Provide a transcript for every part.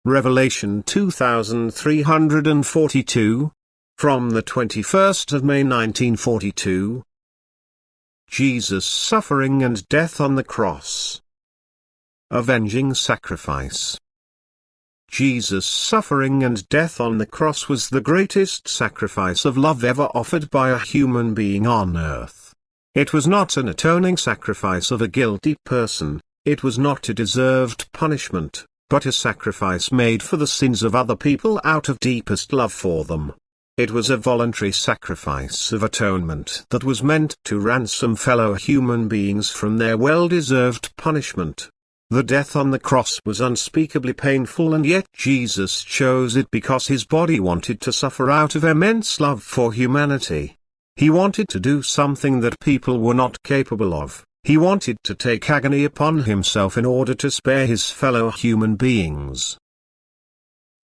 Revelation 2342, from the 21st of May 1942. Jesus' suffering and death on the cross. Avenging sacrifice. Jesus' suffering and death on the cross was the greatest sacrifice of love ever offered by a human being on earth. It was not an atoning sacrifice of a guilty person, it was not a deserved punishment, but a sacrifice made for the sins of other people out of deepest love for them. It was a voluntary sacrifice of atonement that was meant to ransom fellow human beings from their well-deserved punishment. The death on the cross was unspeakably painful, and yet Jesus chose it because his body wanted to suffer out of immense love for humanity. He wanted to do something that people were not capable of. He wanted to take agony upon himself in order to spare his fellow human beings.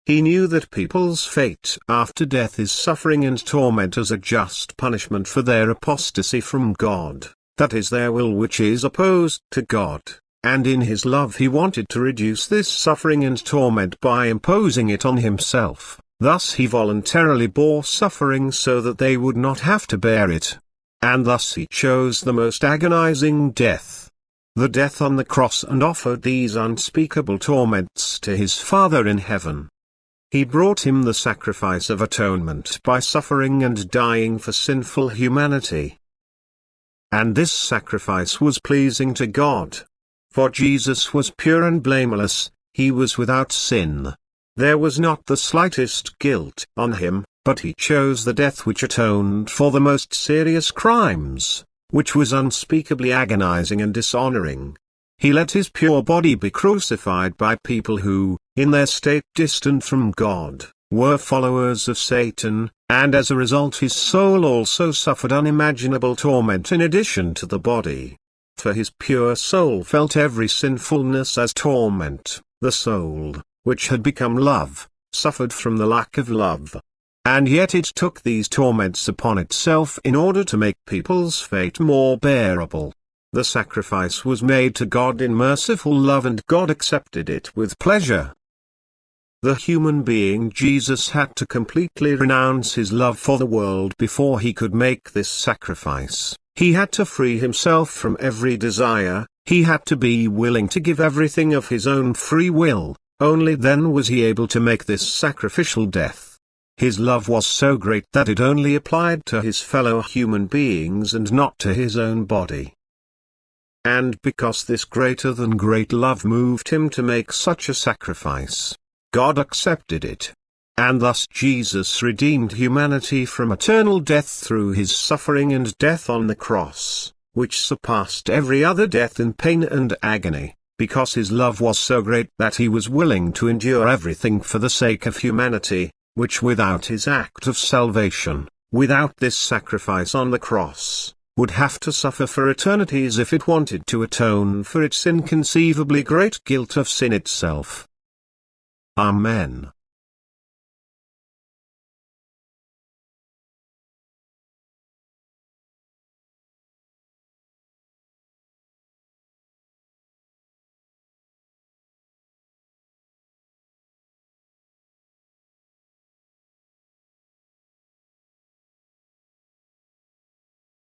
He knew that people's fate after death is suffering and torment as a just punishment for their apostasy from God, that is their will which is opposed to God. And in his love he wanted to reduce this suffering and torment by imposing it on himself. Thus he voluntarily bore suffering so that they would not have to bear it. And thus he chose the most agonizing death, the death on the cross, and offered these unspeakable torments to his Father in heaven. He brought him the sacrifice of atonement by suffering and dying for sinful humanity. And this sacrifice was pleasing to God. For Jesus was pure and blameless, he was without sin. There was not the slightest guilt on him, but he chose the death which atoned for the most serious crimes, which was unspeakably agonizing and dishonoring. He let his pure body be crucified by people who, in their state distant from God, were followers of Satan, and as a result his soul also suffered unimaginable torment in addition to the body. For his pure soul felt every sinfulness as torment. The soul, which had become love, suffered from the lack of love. And yet it took these torments upon itself in order to make people's fate more bearable. The sacrifice was made to God in merciful love, and God accepted it with pleasure. The human being Jesus had to completely renounce his love for the world before he could make this sacrifice. He had to free himself from every desire, he had to be willing to give everything of his own free will. Only then was he able to make this sacrificial death. His love was so great that it only applied to his fellow human beings and not to his own body. And because this greater than great love moved him to make such a sacrifice, God accepted it. And thus Jesus redeemed humanity from eternal death through his suffering and death on the cross, which surpassed every other death in pain and agony, because his love was so great that he was willing to endure everything for the sake of humanity, which without his act of salvation, without this sacrifice on the cross, would have to suffer for eternities if it wanted to atone for its inconceivably great guilt of sin itself. Amen.